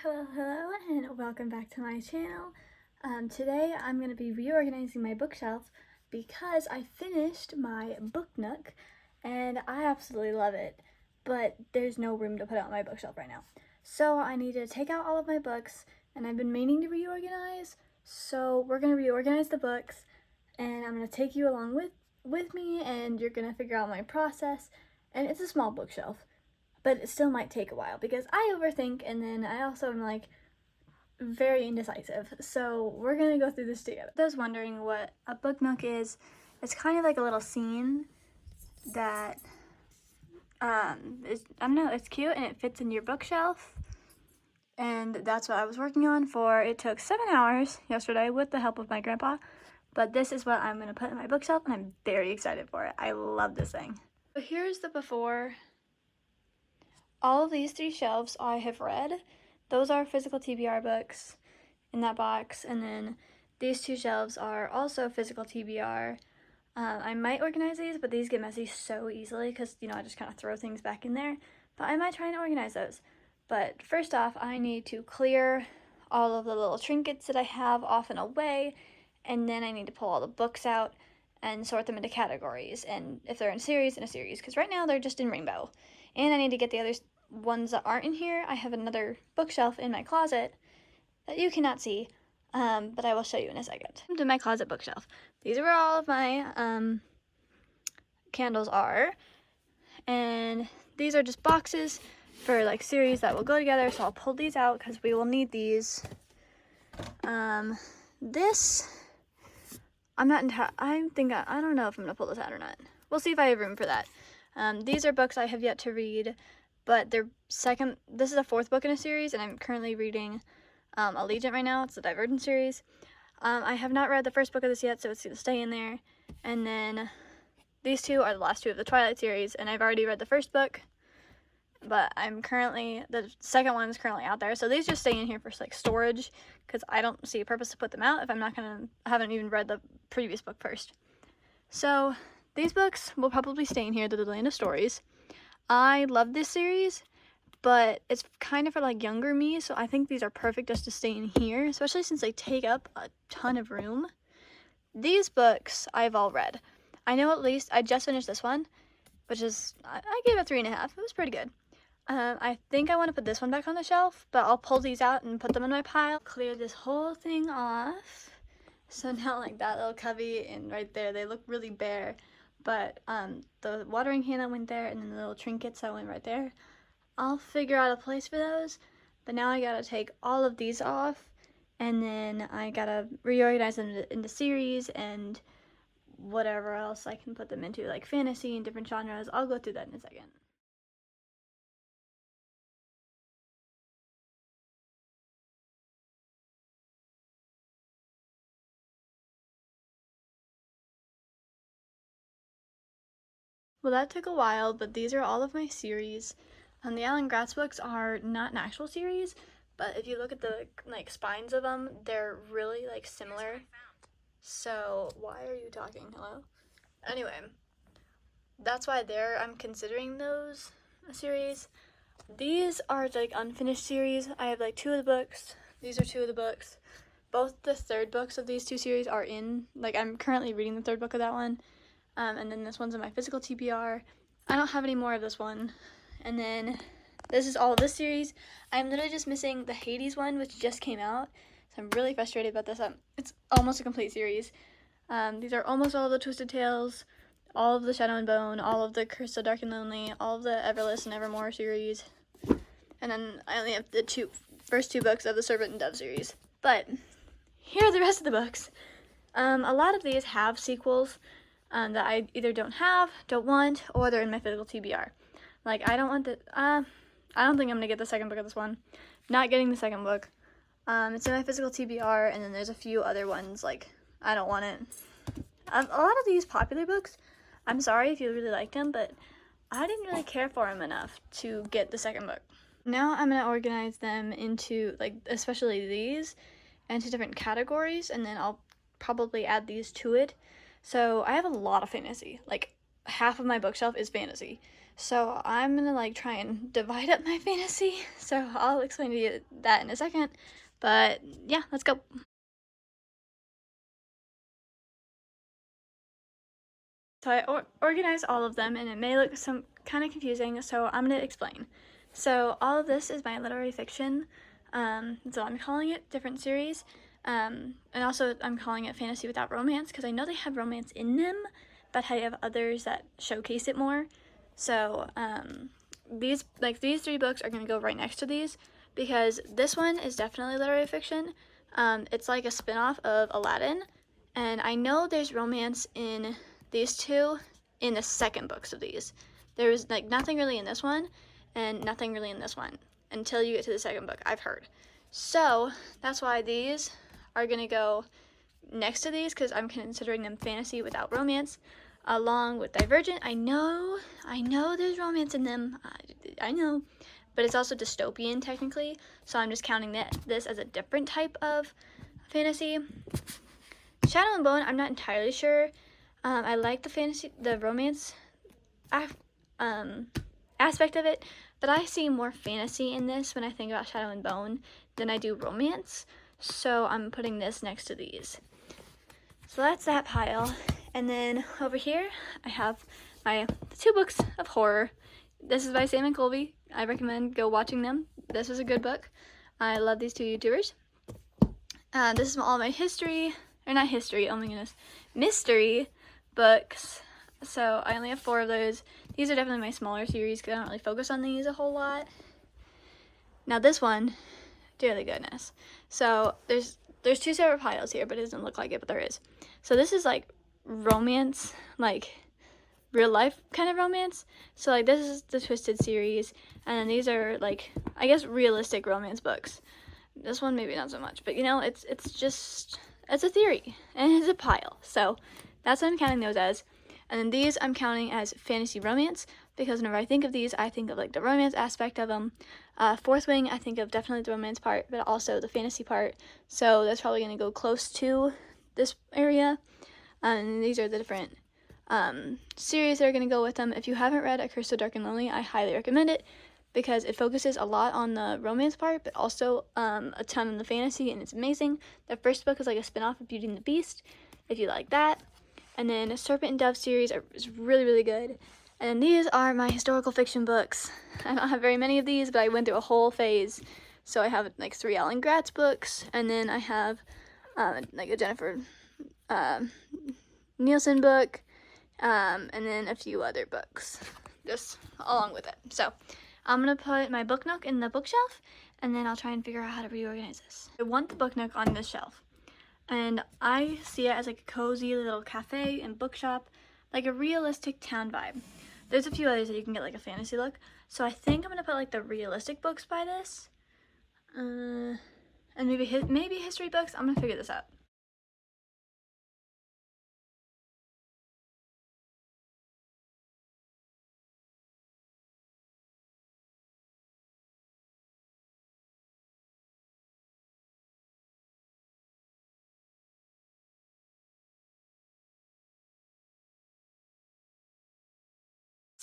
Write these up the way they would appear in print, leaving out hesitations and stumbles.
Hello, and welcome back to my channel. Today I'm going to be reorganizing my bookshelf because I finished my book nook and I absolutely love it, but there's no room to put it on my bookshelf right now. So I need to take out all of my books, and I've been meaning to reorganize, so we're going to reorganize the books, and I'm going to take you along with me, and you're going to figure out my process. And it's a small bookshelf, but it still might take a while because I overthink, and then I also am like very indecisive. So we're gonna go through this together. Those wondering what a book nook is, it's kind of like a little scene that I don't know, it's cute and it fits in your bookshelf. And that's what I was working on for. It took 7 hours yesterday with the help of my grandpa. But this is what I'm gonna put in my bookshelf, and I'm very excited for it. I love this thing. So here's the before. All of these 3 shelves I have read. Those are physical TBR books in that box, and then these 2 shelves are also physical TBR. I might organize these, but these get messy so easily because, I just kind of throw things back in there. But I might try and organize those. But first off, I need to clear all of the little trinkets that I have off and away, and then I need to pull all the books out and sort them into categories, and if they're in a series, because right now they're just in rainbow. And I need to get the other ones that aren't in here. I have another bookshelf in my closet that you cannot see, but I will show you in a second. To my closet bookshelf. These are where all of my candles are, and these are just boxes for like series that will go together, so I'll pull these out because we will need these. This, I don't know if I'm gonna pull this out or not. We'll see if I have room for that. These are books I have yet to read, but this is a 4th book in a series, and I'm currently reading Allegiant right now. It's the Divergent series. I have not read the 1st book of this yet, so it's going to stay in there. And then these 2 are the last 2 of the Twilight series, and I've already read the 1st book, but the 2nd one is currently out there. So these just stay in here for like storage, because I don't see a purpose to put them out if I haven't even read the previous book first. So these books will probably stay in here, the Land of Stories. I love this series, but it's kind of for like younger me, so I think these are perfect just to stay in here, especially since they take up a ton of room. These books I've all read. I know at least, I just finished this one, which is, I gave it 3.5. It was pretty good. I think I want to put this one back on the shelf, but I'll pull these out and put them in my pile. Clear this whole thing off. So now like that little cubby and right there, they look really bare. But the watering can that went there, and then the little trinkets that went right there, I'll figure out a place for those. But now I gotta take all of these off, and then I gotta reorganize them into series and whatever else I can put them into, like fantasy and different genres. I'll go through that in a second. Well, that took a while, but these are all of my series. The Alan Gratz books are not an actual series, but if you look at the like spines of them, they're really like similar. So why are you talking? Hello? Anyway, that's why I'm considering those a series. These are like unfinished series. I have like 2 of the books. These are 2 of the books. Both the 3rd books of these 2 series are in, like I'm currently reading the 3rd book of that one. And then this one's in my physical TBR. I don't have any more of this one. And then this is all of this series. I'm literally just missing the Hades one, which just came out. So I'm really frustrated about this. It's almost a complete series. These are almost all of the Twisted Tales, all of the Shadow and Bone, all of the Curse of Dark and Lonely, all of the Everless and Evermore series. And then I only have the first 2 books of the Serpent and Dove series. But here are the rest of the books. A lot of these have sequels that I either don't want, or they're in my physical TBR. Like, I don't want I don't think I'm gonna get the 2nd book of this one. Not getting the 2nd book. It's in my physical TBR, and then there's a few other ones, like, I don't want it. A lot of these popular books, I'm sorry if you really liked them, but I didn't really care for them enough to get the 2nd book. Now I'm gonna organize them into, like, especially these, into different categories, and then I'll probably add these to it. So I have a lot of fantasy. Like, half of my bookshelf is fantasy. So I'm gonna like try and divide up my fantasy. So I'll explain to you that in a second. But yeah, let's go. So I organized all of them, and it may look some kind of confusing, so I'm going to explain. So all of this is my literary fiction, so I'm calling it different series, and also I'm calling it Fantasy Without Romance, because I know they have romance in them, but I have others that showcase it more. So these 3 books are going to go right next to these, because this one is definitely literary fiction. It's like a spin-off of Aladdin, and I know there's romance in these two in the second books of these. There was like nothing really in this one and nothing really in this one until you get to the second book, I've heard. So that's why these are gonna go next to these, because I'm considering them fantasy without romance, along with Divergent. I know there's romance in them, I know, but it's also dystopian technically, so I'm just counting this as a different type of fantasy. Shadow and Bone, I'm not entirely sure. I like the romance aspect of it, but I see more fantasy in this when I think about Shadow and Bone than I do romance, so I'm putting this next to these. So that's that pile, and then over here I have my 2 books of horror. This is by Sam and Colby. I recommend go watching them. This is a good book. I love these 2 YouTubers. This is all my history, or not history, oh my goodness, mystery books. So I only have 4 of those. These are definitely my smaller series because I don't really focus on these a whole lot. Now this one, dearly goodness. So there's 2 separate piles here, but it doesn't look like it, but there is. So this is like romance, like real life kind of romance. So like this is the Twisted series, and then these are like, I guess, realistic romance books. This one maybe not so much, but you know, it's a theory and it's a pile. So that's what I'm counting those as. And then these I'm counting as fantasy romance, because whenever I think of these, I think of like the romance aspect of them. Fourth Wing, I think of definitely the romance part, but also the fantasy part. So that's probably going to go close to this area. And these are the different series that are going to go with them. If you haven't read A Curse So Dark and Lonely, I highly recommend it, because it focuses a lot on the romance part, but also a ton on the fantasy, and it's amazing. The first book is like a spin-off of Beauty and the Beast, if you like that. And then a Serpent and Dove series is really, really good. And then these are my historical fiction books. I don't have very many of these, but I went through a whole phase. So I have like 3 Alan Gratz books, and then I have like a Jennifer Nielsen book, and then a few other books just along with it. So I'm gonna put my book nook in the bookshelf, and then I'll try and figure out how to reorganize this. I want the book nook on this shelf, and I see it as like a cozy little cafe and bookshop, like a realistic town vibe. There's a few others that you can get like a fantasy look, so I think I'm gonna put like the realistic books by this, and maybe history books. I'm gonna figure this out.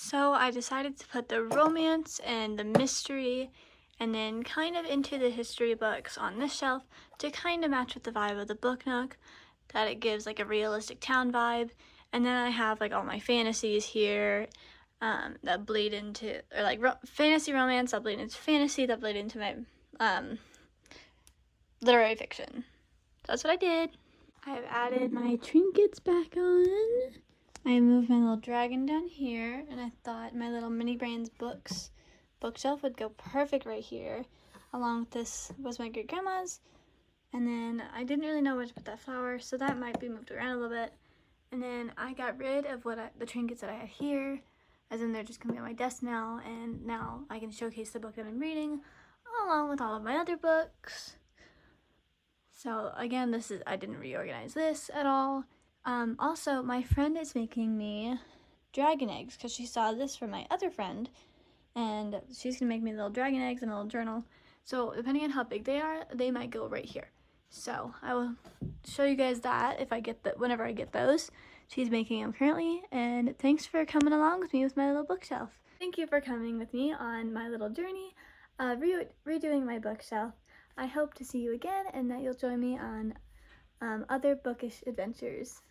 So I decided to put the romance and the mystery and then kind of into the history books on this shelf to kind of match with the vibe of the book nook, that it gives like a realistic town vibe. And then I have like all my fantasies here that bleed into, or like fantasy romance that bleed into fantasy, that bleed into my literary fiction. So that's what I did. I've added my trinkets back on. I moved my little dragon down here, and I thought my little Mini Brains bookshelf would go perfect right here. Along with this was my great grandma's, and then I didn't really know where to put that flower, so that might be moved around a little bit. And then I got rid of the trinkets that I had here, as in they're just gonna be on my desk now, and now I can showcase the book that I'm reading along with all of my other books. So again, I didn't reorganize this at all. Also, my friend is making me dragon eggs because she saw this from my other friend, and she's gonna make me little dragon eggs and a little journal. So depending on how big they are, they might go right here. So I will show you guys that whenever I get those. She's making them currently, and thanks for coming along with me with my little bookshelf. Thank you for coming with me on my little journey of redoing my bookshelf. I hope to see you again and that you'll join me on other bookish adventures.